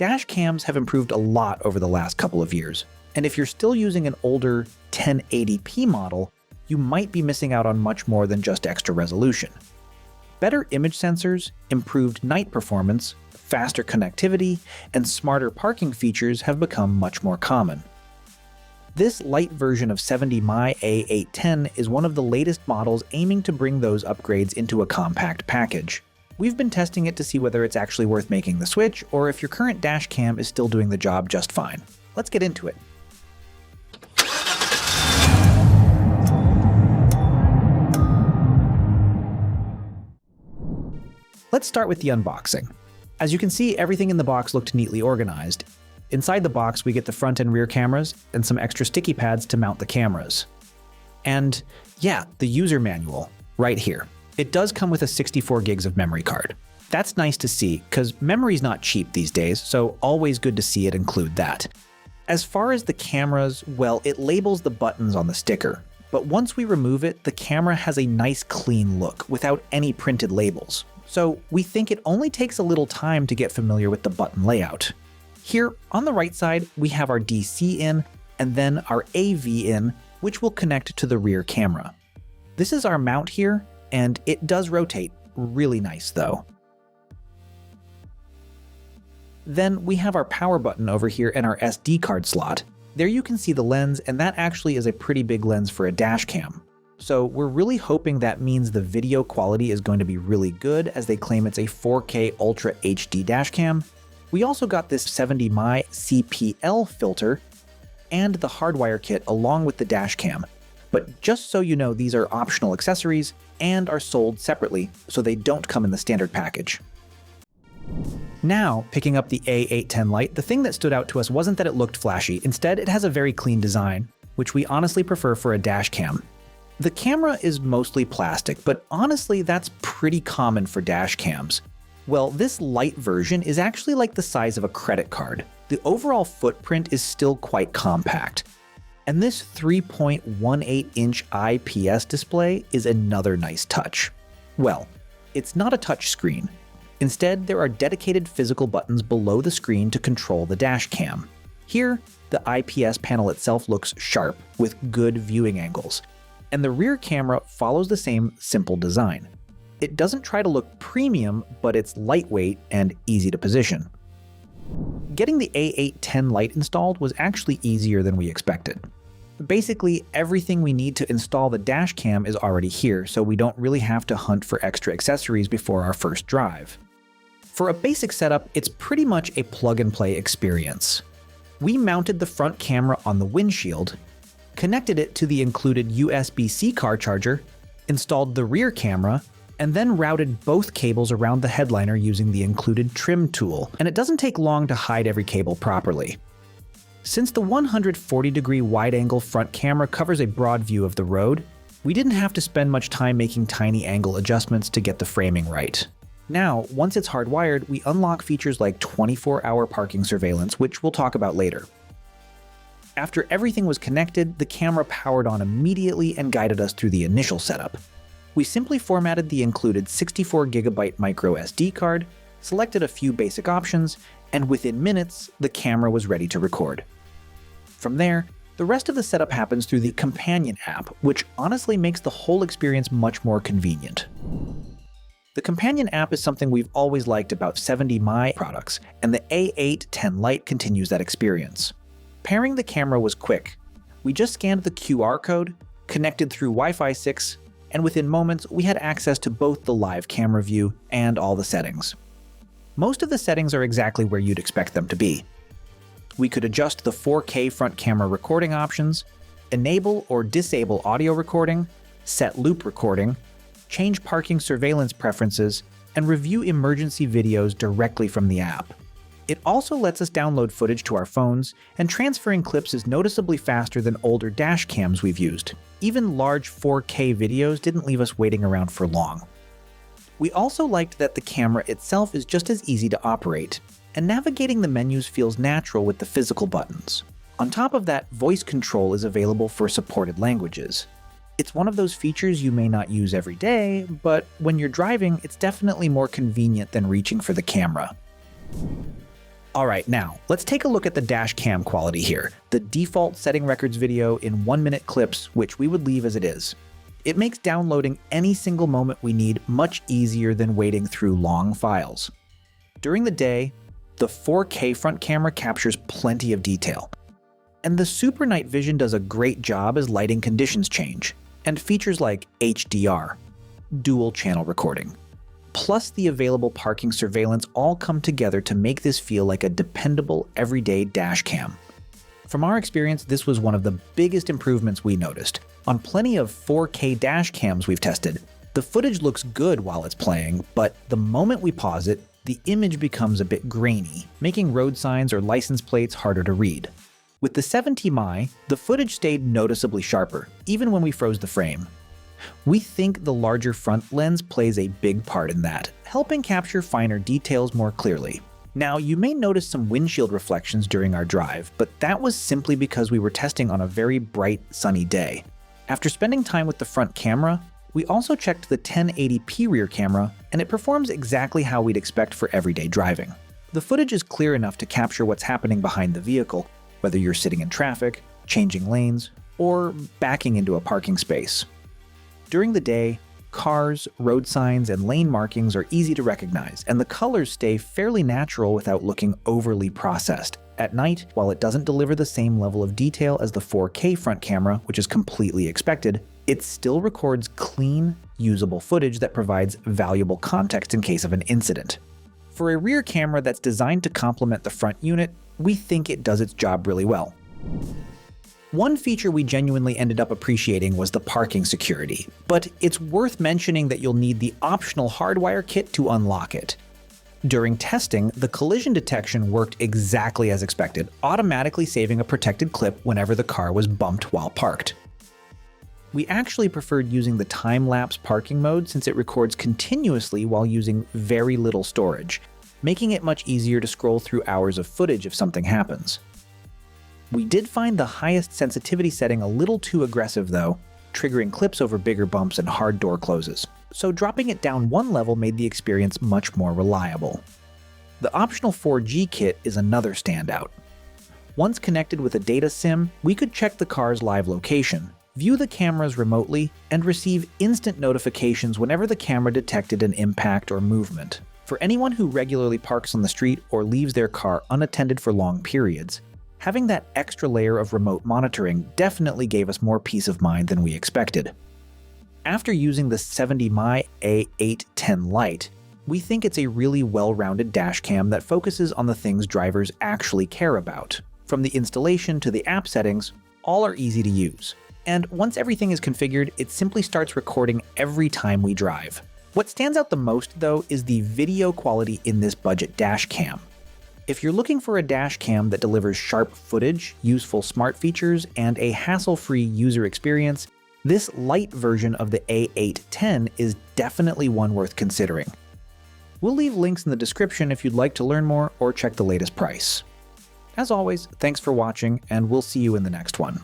Dash cams have improved a lot over the last couple of years, and if you're still using an older 1080p model, you might be missing out on much more than just extra resolution. Better image sensors, improved night performance, faster connectivity, and smarter parking features have become much more common. This light version of 70mai A810 is one of the latest models aiming to bring those upgrades into a compact package. We've been testing it to see whether it's actually worth making the switch, or if your current dash cam is still doing the job just fine. Let's get into it. Let's start with the unboxing. As you can see, everything in the box looked neatly organized. Inside the box, we get the front and rear cameras and some extra sticky pads to mount the cameras. And yeah, the user manual, right here. It does come with a 64 gigs of memory card. That's nice to see, because memory's not cheap these days, so always good to see it include that. As far as the cameras, well, it labels the buttons on the sticker, but once we remove it, the camera has a nice clean look without any printed labels. So we think it only takes a little time to get familiar with the button layout. Here, on the right side, we have our DC in, and then our AV in, which will connect to the rear camera. This is our mount here, and it does rotate, really nice though. Then we have our power button over here and our SD card slot. There you can see the lens, and that actually is a pretty big lens for a dash cam. So we're really hoping that means the video quality is going to be really good, as they claim it's a 4K Ultra HD dash cam. We also got this 70mai CPL filter and the hardwire kit along with the dash cam. But just so you know, these are optional accessories and are sold separately, so they don't come in the standard package. Now, picking up the A810 Lite, the thing that stood out to us wasn't that it looked flashy. Instead, it has a very clean design, which we honestly prefer for a dash cam. The camera is mostly plastic, but honestly, that's pretty common for dash cams. Well, this light version is actually like the size of a credit card. The overall footprint is still quite compact. And this 3.18-inch IPS display is another nice touch. Well, it's not a touch screen. Instead, there are dedicated physical buttons below the screen to control the dash cam. Here, the IPS panel itself looks sharp, with good viewing angles, and the rear camera follows the same simple design. It doesn't try to look premium, but it's lightweight and easy to position. Getting the A810 Lite installed was actually easier than we expected. Basically, everything we need to install the dash cam is already here, so we don't really have to hunt for extra accessories before our first drive. For a basic setup, it's pretty much a plug-and-play experience. We mounted the front camera on the windshield, connected it to the included USB-C car charger, installed the rear camera, and then routed both cables around the headliner using the included trim tool, and it doesn't take long to hide every cable properly. Since the 140-degree wide-angle front camera covers a broad view of the road, we didn't have to spend much time making tiny angle adjustments to get the framing right. Now, once it's hardwired, we unlock features like 24-hour parking surveillance, which we'll talk about later. After everything was connected, the camera powered on immediately and guided us through the initial setup. We simply formatted the included 64GB micro SD card, selected a few basic options, and within minutes, the camera was ready to record. From there, the rest of the setup happens through the Companion app, which honestly makes the whole experience much more convenient. The Companion app is something we've always liked about 70mai products, and the A810 Lite continues that experience. Pairing the camera was quick. We just scanned the QR code, connected through Wi-Fi 6, and within moments, we had access to both the live camera view and all the settings. Most of the settings are exactly where you'd expect them to be. We could adjust the 4K front camera recording options, enable or disable audio recording, set loop recording, change parking surveillance preferences, and review emergency videos directly from the app. It also lets us download footage to our phones, and transferring clips is noticeably faster than older dash cams we've used. Even large 4K videos didn't leave us waiting around for long. We also liked that the camera itself is just as easy to operate, and navigating the menus feels natural with the physical buttons. On top of that, voice control is available for supported languages. It's one of those features you may not use every day, but when you're driving, it's definitely more convenient than reaching for the camera. Alright, now, let's take a look at the dash cam quality here. The default setting records video in 1-minute clips, which we would leave as it is. It makes downloading any single moment we need much easier than wading through long files. During the day, the 4K front camera captures plenty of detail. And the super night vision does a great job as lighting conditions change, and features like HDR, dual channel recording, plus the available parking surveillance all come together to make this feel like a dependable everyday dash cam. From our experience, this was one of the biggest improvements we noticed. On plenty of 4K dash cams we've tested, the footage looks good while it's playing, but the moment we pause it, the image becomes a bit grainy, making road signs or license plates harder to read. With the 70mai, the footage stayed noticeably sharper, even when we froze the frame. We think the larger front lens plays a big part in that, helping capture finer details more clearly. Now, you may notice some windshield reflections during our drive, but that was simply because we were testing on a very bright, sunny day. After spending time with the front camera, we also checked the 1080p rear camera, and it performs exactly how we'd expect for everyday driving. The footage is clear enough to capture what's happening behind the vehicle, whether you're sitting in traffic, changing lanes, or backing into a parking space. During the day, cars, road signs, and lane markings are easy to recognize, and the colors stay fairly natural without looking overly processed. At night, while it doesn't deliver the same level of detail as the 4K front camera, which is completely expected, it still records clean, usable footage that provides valuable context in case of an incident. For a rear camera that's designed to complement the front unit, we think it does its job really well. One feature we genuinely ended up appreciating was the parking security, but it's worth mentioning that you'll need the optional hardwire kit to unlock it. During testing, the collision detection worked exactly as expected, automatically saving a protected clip whenever the car was bumped while parked. We actually preferred using the time-lapse parking mode since it records continuously while using very little storage, making it much easier to scroll through hours of footage if something happens. We did find the highest sensitivity setting a little too aggressive though, triggering clips over bigger bumps and hard door closes, so dropping it down one level made the experience much more reliable. The optional 4G kit is another standout. Once connected with a data SIM, we could check the car's live location, view the cameras remotely, and receive instant notifications whenever the camera detected an impact or movement. For anyone who regularly parks on the street or leaves their car unattended for long periods, having that extra layer of remote monitoring definitely gave us more peace of mind than we expected. After using the 70mai A810 Lite, we think it's a really well-rounded dashcam that focuses on the things drivers actually care about. From the installation to the app settings, all are easy to use. And once everything is configured, it simply starts recording every time we drive. What stands out the most, though, is the video quality in this budget dashcam. If you're looking for a dash cam that delivers sharp footage, useful smart features, and a hassle-free user experience, this light version of the A810 is definitely one worth considering. We'll leave links in the description if you'd like to learn more or check the latest price. As always, thanks for watching, and we'll see you in the next one.